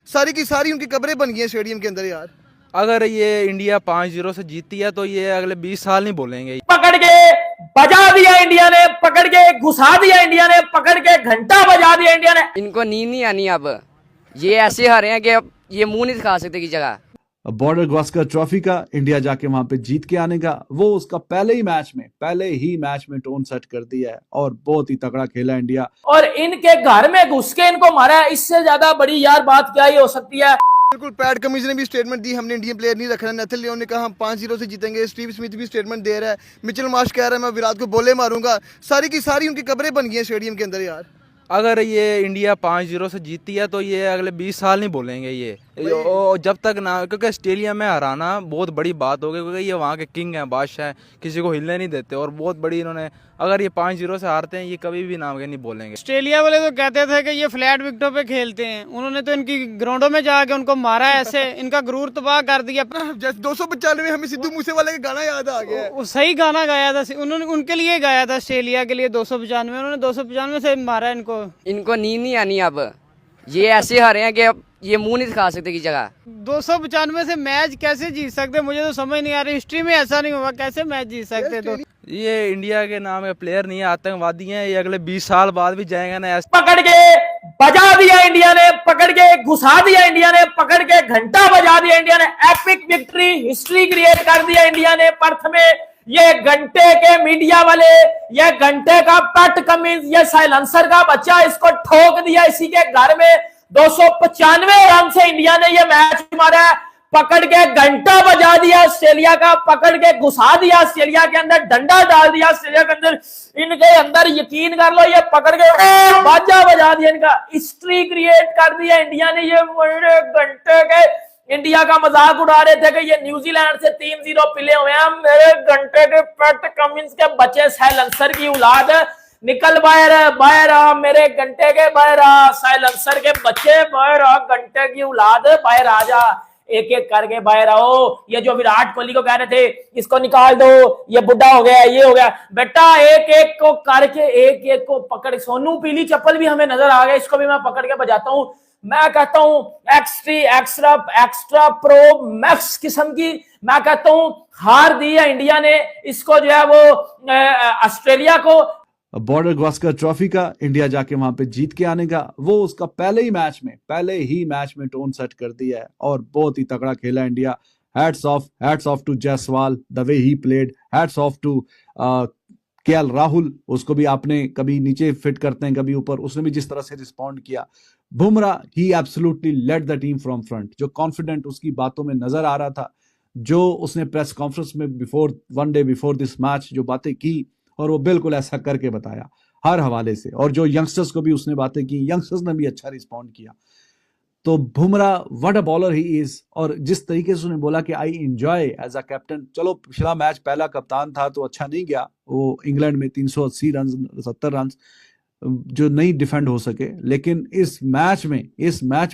सारी की सारी उनकी कब्रें बन गई हैं स्टेडियम के अंदर यार। अगर ये इंडिया 5-0 से जीतती है तो ये अगले 20 साल नहीं बोलेंगे। पकड़ के बजा दिया इंडिया ने, पकड़ के घुसा दिया इंडिया ने, पकड़ के घंटा बजा दिया इंडिया ने। इनको नींद नहीं आनी अब, ये ऐसे हारे हैं कि अब ये मुंह नहीं दिखा सकते की जगह। बॉर्डर गावस्कर ट्रॉफी का इंडिया जाके वहां पे जीत के आने का, वो उसका पहले ही मैच में टोन सेट कर दिया है और बहुत ही तगड़ा खेला इंडिया। और इनके घर में घुस के इनको मारा है, इससे ज्यादा बड़ी यार बात क्या ही हो सकती है। बिल्कुल, पैट कमिंस ने भी स्टेटमेंट दी, हमने इंडियन प्लेयर नहीं रखना। नेथन लियोन ने कहा हम 5-0 से जीतेंगे। स्टीव स्मिथ भी स्टेटमेंट दे रहा है। मिचेल मार्श कह रहा है मैं विराट को बोले मारूंगा। सारी की सारी उनकी कब्रें बन गई हैं स्टेडियम के अंदर यार। अगर ये इंडिया 5-0 से जीतती है तो ये अगले 20 साल नहीं बोलेंगे ये जब तक ना, क्योंकि ऑस्ट्रेलिया में हराना बहुत बड़ी बात होगी, क्योंकि ये वहाँ के किंग हैं, बादशाह हैं, किसी को हिलने नहीं देते और बहुत बड़ी इन्होंने, अगर ये 5-0 से हारते हैं ये कभी भी नाम के नहीं बोलेंगे। ऑस्ट्रेलिया वाले तो कहते थे कि ये फ्लैट विकेटों पे खेलते हैं, उन्होंने तो इनकी ग्राउंडों में जाके उनको मारा ऐसे, इनका गुरूर तबाह कर दिया। जैसे 295 हमें सिद्धू मूसेवाले का गाना याद आ गया है। वो सही गाना गाया था उन्होंने, उनके लिए गाया था ऑस्ट्रेलिया के लिए 295, उन्होंने 295 से मारा इनको। इनको नींद नहीं आनी अब, ये ऐसे हारे हैं कि अब ये मुंह नहीं दिखा सकते की जगह। 295 से मैच कैसे जीत सकते, मुझे तो समझ नहीं आ रही। हिस्ट्री में ऐसा नहीं हुआ, कैसे मैच जीत सकते। तो ये इंडिया के नाम के प्लेयर नहीं है, आतंकवादी हैं। ये अगले 20 साल बाद भी जाएंगे ना। पकड़ के बजा दिया इंडिया ने, पकड़ के घुसा दिया इंडिया ने, पकड़ के घंटा बजा दिया इंडिया ने। एपिक विक्ट्री, हिस्ट्री क्रिएट कर दिया इंडिया ने पर्थ में। ये घंटे के मीडिया वाले, ये घंटे का पैट कमिंस, ये साइलेंसर का बच्चा, इसको ठोक दिया इसी के घर में। 295 रन से इंडिया ने ये मैच मारा है। पकड़ के घंटा बजा दिया ऑस्ट्रेलिया का, पकड़ के घुसा दिया ऑस्ट्रेलिया के अंदर, डंडा डाल दिया ऑस्ट्रेलिया के अंदर। इनके अंदर यकीन कर लो, ये पकड़ के बाजा बजा दिया इनका। हिस्ट्री क्रिएट कर दिया इंडिया ने। ये घंटे के इंडिया का मजाक उड़ा रहे थे कि ये न्यूजीलैंड से 3-0 पिले हुए हैं। मेरे घंटे के पैट कमिंस के बच्चे, साइलेंसर की औलाद, निकल बाहर बाहर आ, मेरे घंटे के बाहर आ, साइलेंसर के बच्चे बाहर आ, घंटे की औलाद बाहर आ जा, एक एक करके बाहर आओ। ये जो विराट कोहली को कह रहे थे इसको निकाल दो, ये बुढ़ा हो गया, ये हो गया, बेटा एक एक को करके, एक एक को पकड़। सोनू पीली चप्पल भी हमें नजर आ गया, इसको भी मैं पकड़ के बजाता हूं। मैं कहता हूं एक्स्ट्रा प्रो मैक्स किस्म की, मैं कहता हूं हार दी है इंडिया ने इसको, जो है वो ऑस्ट्रेलिया को। बॉर्डर गावस्कर ट्रॉफी का इंडिया जाके वहां पे जीत के आने का, वो उसका पहले ही मैच में टोन सेट कर दिया है और बहुत ही तगड़ा खेला India. Hats off to Jaiswal, the way he played. Hats off to KL Rahul, उसको भी आपने कभी नीचे फिट करते हैं कभी ऊपर, उसने भी जिस तरह से रिस्पॉन्ड किया। Bumrah, he absolutely led the team from front. जो कॉन्फिडेंट उसकी बातों में नजर आ रहा था, जो उसने प्रेस कॉन्फ्रेंस में one day before this match जो बातें की, और वो बिल्कुल ऐसा करके बताया हर हवाले से। और जो यंगस्टर्स को भी उसने बातें की, यंगस्टर्स ने भी अच्छा रिस्पॉन्ड किया। तो Bumrah, what a bowler he is. और जिस तरीके से उसने बोला कि I enjoy as a captain. चलो पिछला मैच पहला कप्तान था तो अच्छा नहीं गया, वो इंग्लैंड में 380 रन 70 रन जो नहीं डिफेंड हो सके, लेकिन इस मैच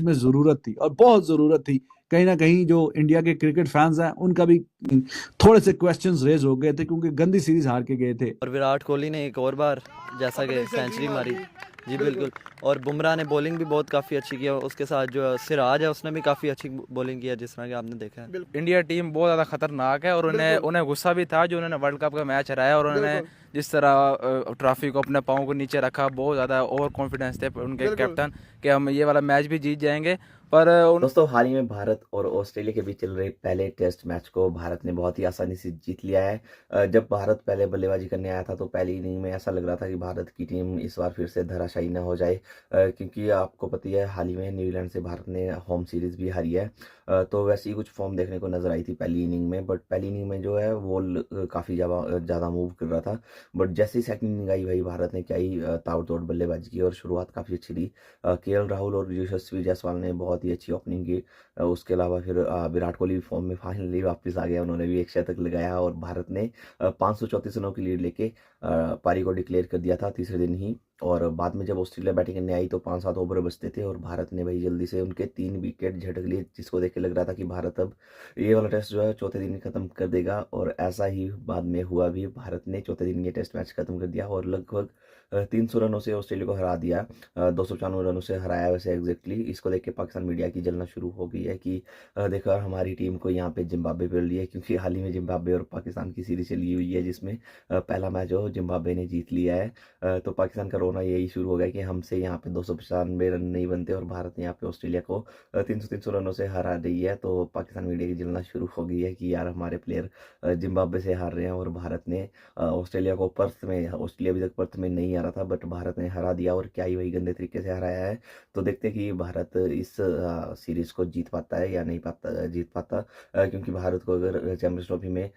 में जरूरत थी और बहुत जरूरत थी। कहीं ना कहीं जो इंडिया के क्रिकेट फैंस हैं उनका भी थोड़े से क्वेश्चंस रेज हो गए थे, क्योंकि गंदी सीरीज हार के गए थे। और विराट कोहली ने एक और बार जैसा कि सेंचुरी मारी, जी बिल्कुल। और बुमराह ने बॉलिंग भी बहुत काफ़ी अच्छी किया, उसके साथ जो सिराज है उसने भी काफ़ी अच्छी बॉलिंग किया, जिस तरह कि आपने देखा है। इंडिया टीम बहुत ज़्यादा खतरनाक है और उन्हें गुस्सा भी था जो उन्होंने वर्ल्ड कप का मैच हराया, और उन्होंने जिस तरह ट्रॉफी को अपने पाँव को नीचे रखा, बहुत ज़्यादा ओवर कॉन्फिडेंस थे उनके कैप्टन कि हम ये वाला मैच भी जीत जाएंगे। पर दोस्तों, हाल ही में भारत और ऑस्ट्रेलिया के बीच चल रहे पहले टेस्ट मैच को भारत ने बहुत ही आसानी से जीत लिया है। जब भारत पहले बल्लेबाजी करने आया था तो पहली इनिंग में ऐसा लग रहा था कि भारत की टीम इस बार फिर से धराशायी न हो जाए, क्योंकि आपको पता है हाल ही में न्यूजीलैंड से भारत ने होम सीरीज भी हारी है। तो वैसे ही कुछ फॉर्म देखने को नजर आई थी पहली इनिंग में, बट पहली इनिंग में जो है वो काफ़ी ज़्यादा मूव कर रहा था। बट जैसे ही सेकंड इनिंग आई भाई, भारत ने क्या ही ताबड़तोड़ बल्लेबाजी की और शुरुआत काफ़ी अच्छी थी। केएल राहुल और यशस्वी जायसवाल ने बहुत ही अच्छी ओपनिंग की। उसके अलावा फिर विराट कोहली फॉर्म में फाइनली वापस आ गया, उन्होंने भी एक शतक लगाया और भारत ने 534 रनों की लीड लेके पारी को डिक्लेयर कर दिया था तीसरे दिन ही। और बाद में जब ऑस्ट्रेलिया बैटिंग करने आई तो 5-7 ओवर बचते थे और भारत ने भाई जल्दी से उनके 3 विकेट झटक लिए, जिसको देख के लग रहा था कि भारत अब ये वाला टेस्ट जो है चौथे दिन खत्म कर देगा। और ऐसा ही बाद में हुआ भी, भारत ने चौथे दिन ये टेस्ट मैच खत्म कर दिया और लगभग 300 रनों से ऑस्ट्रेलिया को हरा दिया, 295 रनों से हराया वैसे एग्जैक्टली। इसको देख के पाकिस्तान मीडिया की जलना शुरू हो गई है कि देखो यार हमारी टीम को यहाँ पे जिम्बाब्वे पे लिया है, क्योंकि हाल ही में जिम्बाब्वे और पाकिस्तान की सीरीज चली हुई है जिसमें पहला मैच हो जिम्बाब्वे ने जीत लिया है। तो पाकिस्तान का रोना यही शुरू हो गया कि हमसे यहाँ पे 295 रन नहीं बनते और भारत ने यहाँ पे ऑस्ट्रेलिया को 300 रनों से हरा रही है। तो पाकिस्तान मीडिया की जलना शुरू हो गई है कि यार हमारे प्लेयर जिम्बाब्वे से हार रहे हैं और भारत ने ऑस्ट्रेलिया को ऑस्ट्रेलिया अभी तक पर्थ में नहीं हारा था, बट भारत ने हरा दिया और क्या ही वही गंदे तरीके से हराया है। तो देखते हैं कि भारत इस सीरीज को जीत पाता है या नहीं जीत पाता, क्योंकि भारत को अगर चैंपियंस ट्रॉफी में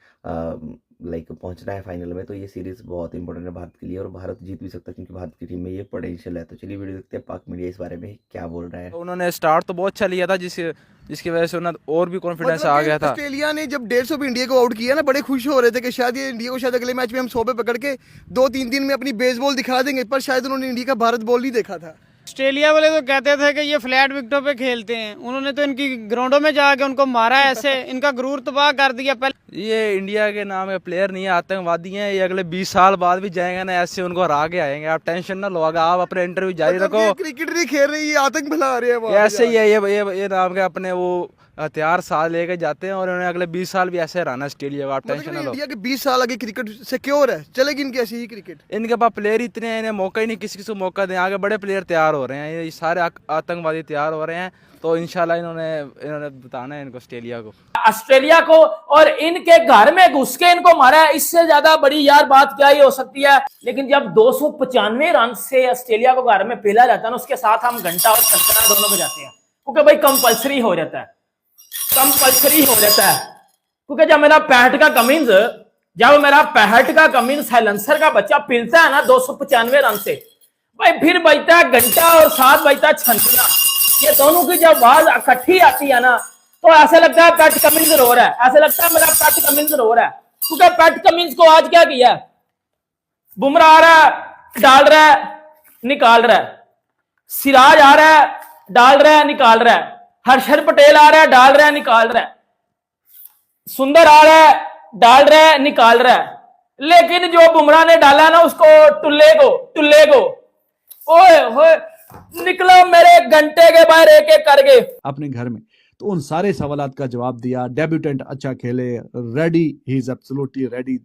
पहुंचना है फाइनल में, तो ये सीरीज बहुत इंपॉर्टेंट है भारत के लिए और भारत जीत भी सकता है क्योंकि भारत की टीम में ये पोटेंशियल है। तो चलिए वीडियो देखते हैं पाक मीडिया इस बारे में क्या बोल रहा है। उन्होंने स्टार्ट तो बहुत अच्छा लिया था जिसकी वजह से उन्हें और भी कॉन्फिडेंस आ गया था। ऑस्ट्रेलिया ने जब 150 पे इंडिया को आउट किया ना, बड़े खुश हो रहे थे कि शायद ये इंडिया को शायद अगले मैच में हम 100 पे पकड़ के 2-3 दिन में अपनी बेसबॉल दिखा देंगे, पर शायद उन्होंने इंडिया का भारत बॉल नहीं देखा था। ऑस्ट्रेलिया वाले तो कहते थे कि ये फ्लैट विकेटों पे खेलते हैं, उन्होंने तो इनकी ग्राउंडों में जाके उनको मारा ऐसे, इनका गुरूर तबाह कर दिया। पहले ये इंडिया के नाम के प्लेयर नहीं, आतंकवादी हैं। ये अगले 20 साल बाद भी जाएंगे ना, ऐसे उनको हरा के आएंगे। आप टेंशन ना लो, आप अपने इंटरव्यू जारी रखो। क्रिकेट नहीं खेल रही, आतंक फैला रहे हैं। ऐसे ही है ये नाम के अपने वो हथियार साथ लेके जाते हैं और उन्हें अगले 20 साल भी ऐसे रहना ऑस्ट्रेलिया को। आप टेंशन ना लो। इंडिया के 20 साल आगे क्रिकेट सिक्योर है, चलेगी इनकी ऐसी ही क्रिकेट। इनके पास प्लेयर इतने हैं, इन्हें मौका ही नहीं, किसी को मौका दें। आगे बड़े प्लेयर तैयार हो रहे हैं, ये सारे आतंकवादी तैयार हो रहे हैं। तो इंशाल्लाह इन्होंने बताना है इनको ऑस्ट्रेलिया को और इनके घर में घुस के इनको मारा है। इससे ज्यादा बड़ी यार बात क्या ही हो सकती है। लेकिन जब 295 रन से ऑस्ट्रेलिया को घर में पहला जाता है ना, उसके साथ हम घंटा और छक्का दोनों बजाते हैं, क्योंकि भाई कंपलसरी हो जाता है, कंपलसरी हो जाता है। क्योंकि जब मेरा 65 का कमिंस साइलेंसर का बच्चा पिलता है ना 295 रन से, भाई फिर बजता है घंटा और साथ बजता है छंछना। ये दोनों की जब आवाज इकट्ठी आती है ना, तो ऐसा लगता है पैट कमिंस रो रहा है, ऐसा लगता है मेरा पैट कमिंस रो रहा है। क्योंकि पैट कमिंस को आज क्या किया, बुमराह आ रहा है, डाल रहा है, निकाल रहा है। सिराज आ रहा है, डाल रहा है, निकाल रहा है। हर्षद पटेल आ रहा है, डाल रहा है, निकाल रहा है। सुंदर आ रहा है, डाल रहा है, निकाल रहा है। लेकिन जो बुमराह ने डाला ना उसको टुल्ले को ओए होए निकलो मेरे घंटे के बाहर एक एक करके अपने घर में। तो उन सारे सवालात का जवाब दिया। डेब्यूटेंट अच्छा खेले, ready, he is absolutely ready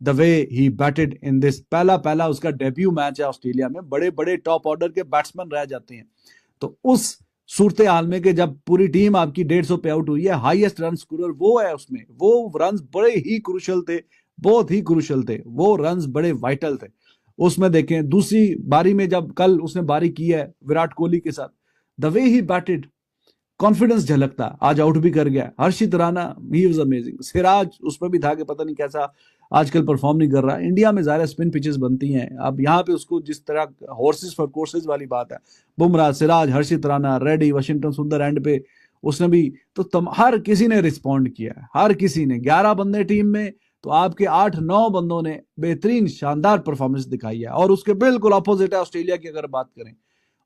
the way he batted in this. पहला उसका डेब्यू मैच है ऑस्ट्रेलिया में। बड़े बड़े टॉप ऑर्डर के बैट्समैन रह जाते हैं, तो उस सूरत हाल में कि जब पूरी टीम आपकी 150 पे आउट हुई है, हाईएस्ट रन स्कोरर वो है उसमें। वो रन्स बड़े ही क्रूशल थे, बहुत ही क्रूशल थे वो रन्स, बड़े वाइटल थे उसमें। देखें दूसरी बारी में जब कल उसने बारी की है विराट कोहली के साथ, the way he batted, confidence झलकता। आज आउट भी कर गया। Harshit Rana, he was amazing. Siraj उसमें भी था कि पता नहीं कैसा आजकल परफॉर्म नहीं कर रहा। इंडिया में ज़्यादा स्पिन पिचेस बनती हैं, अब यहाँ पे उसको जिस तरह हॉर्सेस फॉर कोर्सेज वाली बात है, बुमराह, सिराज, हर्षित राणा, रेड्डी, वाशिंगटन सुंदर एंड पे उसने भी, तो हर किसी ने रिस्पॉन्ड किया, हर किसी ने। 11 बंदे टीम में, तो आपके 8-9 बंदों ने बेहतरीन शानदार परफॉर्मेंस दिखाई है। और उसके बिल्कुल अपोजिट है ऑस्ट्रेलिया की अगर बात करें।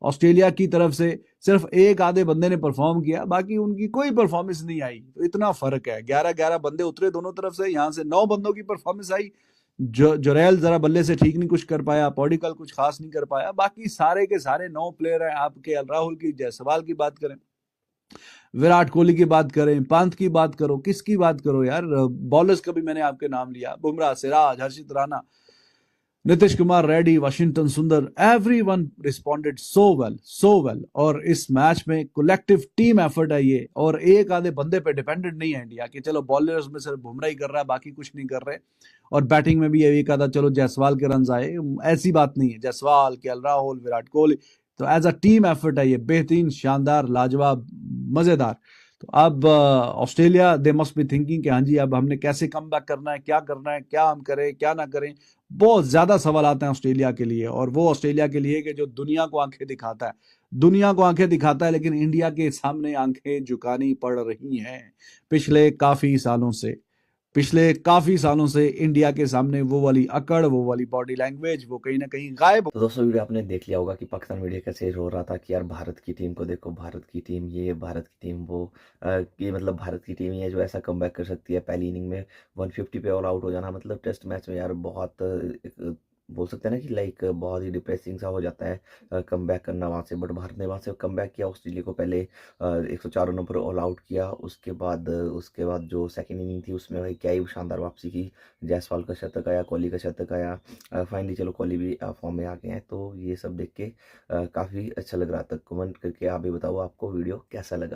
ऑस्ट्रेलिया की तरफ से सिर्फ एक आधे बंदे ने परफॉर्म किया, बाकी उनकी कोई परफॉर्मेंस नहीं आई। तो इतना फर्क है। 11-11 बंदे उतरे दोनों तरफ से, यहाँ से 9 बंदों की परफॉर्मेंस आई। जोरेल जरा बल्ले से ठीक नहीं कुछ कर पाया, पॉडिकल कुछ खास नहीं कर पाया, बाकी सारे के सारे 9 प्लेयर हैं। आपके एल राहुल की, जायसवाल की बात करें, विराट कोहली की बात करें, पंत की बात करो, किसकी बात करो यार, बॉलर्स का भी मैंने आपके नाम लिया, बुमराह, सिराज, हर्षित राणा, नीतीश कुमार, रेड्डी, वाशिंगटन सुंदर, एवरीवन रिस्पॉन्डेड सो वेल। और इस मैच में कलेक्टिव टीम एफर्ट है ये, और एक आधे बंदे पे डिपेंडेंट नहीं है इंडिया कि चलो बॉलर्स में सिर्फ बुमराह ही कर रहा है बाकी कुछ नहीं कर रहे, और बैटिंग में भी एक आधा चलो जायसवाल के रन आए, ऐसी बात नहीं है। जायसवाल, केएल राहुल, विराट कोहली, तो एज अ टीम एफर्ट है ये बेहतरीन, शानदार, लाजवाब, मजेदार। तो अब Australia they must be thinking कि हाँ जी अब हमने कैसे कम बैक करना है, क्या हम करें क्या ना करें। बहुत ज्यादा सवाल आते हैं ऑस्ट्रेलिया के लिए, और वो ऑस्ट्रेलिया के लिए कि जो दुनिया को आंखें दिखाता है, लेकिन इंडिया के सामने आंखें झुकानी पड़ रही हैं पिछले काफी सालों से इंडिया के सामने वो वाली अकड़, वो वाली बॉडी लैंग्वेज, वो कहीं ना कहीं गायब। तो दोस्तों वीडियो आपने देख लिया होगा कि पाकिस्तान मीडिया कैसे रो रहा था कि यार भारत की टीम को देखो, भारत की टीम ये, भारत की टीम वो, ये मतलब भारत की टीम है जो ऐसा कमबैक कर सकती है। पहली इनिंग में 150 पे ऑल आउट हो जाना, मतलब टेस्ट मैच में यार बहुत बोल सकते हैं ना कि लाइक बहुत ही डिप्रेसिंग सा हो जाता है कम बैक करना वहाँ से। बट भारत ने वहाँ से कम बैक किया, ऑस्ट्रेलिया को पहले 104 रनों पर ऑल आउट किया। उसके बाद जो सेकंड इनिंग थी उसमें भाई क्या ही शानदार वापसी की। जायसवाल का शतक आया, कोहली का शतक आया। फाइनली चलो कोहली भी फॉर्म में आ गए हैं। तो ये सब देख के काफ़ी अच्छा लग रहा था। कमेंट करके आप भी बताओ आपको वीडियो कैसा लगा।